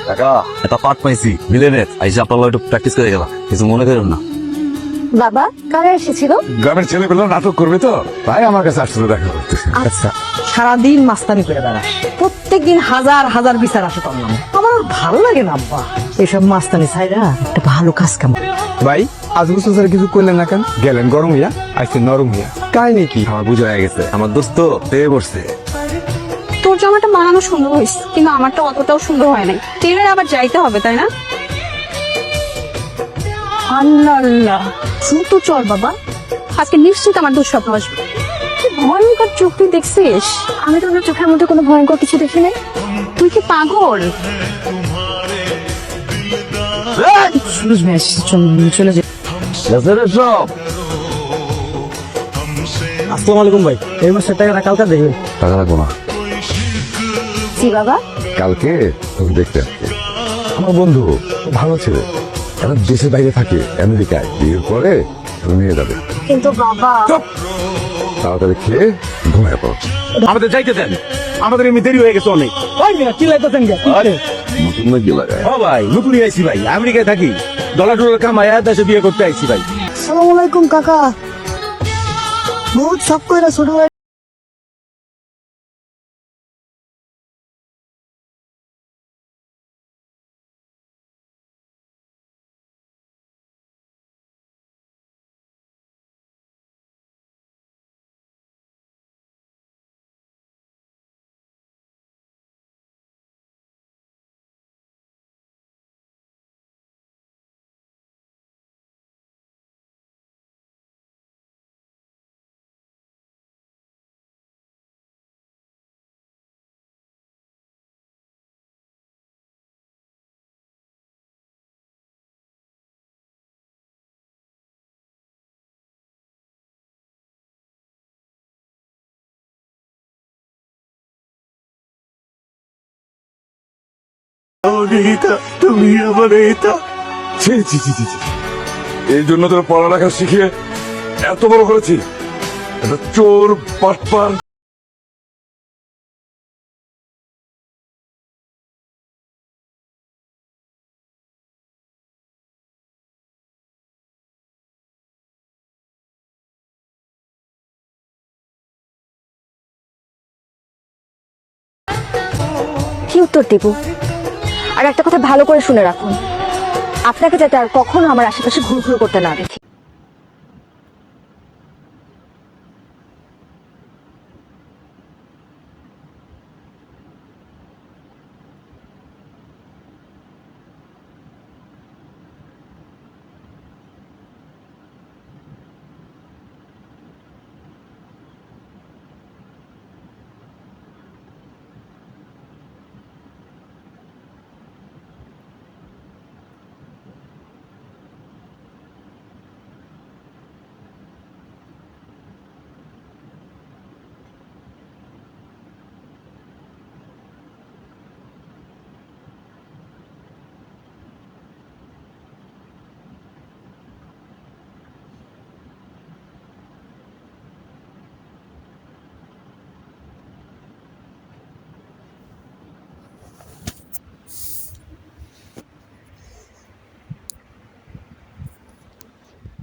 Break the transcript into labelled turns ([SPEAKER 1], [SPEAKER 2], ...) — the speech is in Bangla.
[SPEAKER 1] কাকা একটা পাঠ পাইছি মিলেনের আইসা আপনার একটু প্র্যাকটিস করে গেলাম, কিছু মনে করেন না।
[SPEAKER 2] বাবা কারা এসেছিল?
[SPEAKER 3] গ্রামের ছেলেগুলো নাটক করবে তো, তাই আমার কাছে আসলে দেখা করতেছে।
[SPEAKER 2] আচ্ছা
[SPEAKER 4] সারাদিন মাস্তানি করে বেড়াস, প্রত্যেকদিন হাজার হাজার বিচার আসে তোর নামে। আমার আর ভালো লাগে না আব্বা এসব মাস্তানি ছাইরা একটা ভালো কাজ কাম।
[SPEAKER 3] ভাই আজ বছর স্যার কিছু করলেন না কেন? গেলেন গরম হইয়া, আইসেন নরম হইয়া। কাহিনী কি?
[SPEAKER 1] আমার বুঝা হয়ে গেছে, আমার দোস্ত পেয়ে পড়ছে।
[SPEAKER 2] তোর জামাটা মানানো সুন্দর হয়েছে, কিন্তু আমারটা অতটাও সুন্দর হয় নাই। টেলারে আবার যাইতে হবে তাই না? আল্লাহ আল্লাহ, দ্রুত চল বাবা, আজকে নিশ্চিত আমার দুঃস্বপ্ন আসবে। কি ভয়ঙ্কর চোখ তুই দেখছিস? আমি তো আমার চোখের মধ্যে কোনো ভয়ঙ্কর কিছু দেখি নাই। তুই কি পাগল?
[SPEAKER 4] সুরজ ভাই চলে যে। আসসালামু আলাইকুম ভাই, এই মাসের টাকাটা কালকে দেখবেন।
[SPEAKER 3] টাকা রাখবো না,
[SPEAKER 2] জি বাবা।
[SPEAKER 3] কালকে তোকে দেখতে আসবে। আমার বন্ধু ভালো ছেলে, এখন দেশের বাইরে থাকে আমেরিকায়, বিয়ের পরে তোকে নিয়ে যাবে।
[SPEAKER 2] কিন্তু বাবা,
[SPEAKER 3] তাড়াতাড়ি খেয়ে ঘুমিয়ে পড়ো।
[SPEAKER 1] আমাদের যাইতে দেন, আমাদের এমনি দেরি হয়ে গেছে অনেক।
[SPEAKER 4] ওই মিয়া চিল্লাইতেছেন কেন?
[SPEAKER 3] নতুন না কি লাগায়?
[SPEAKER 1] ও ভাই নতুনই আইছি ভাই, আমেরিকায় থাকি, ডলার টলার কামাইয়া দেশে বিয়ে করতে আইছি ভাই।
[SPEAKER 4] আসসালামু আলাইকুম কাকা, বহুত সব কইরা ছোট ভাই।
[SPEAKER 3] তুমি আমার এই জন্য তোর পড়ালেখা শিখিয়ে এত বড় করেছি। এটা চোর পাটপার।
[SPEAKER 2] কি উত্তর দিব? আর একটা কথা ভালো করে শুনে রাখুন, আপনাকে যাতে আর কখনো আমার আশেপাশে ঘুরঘুর করতে না দেখি।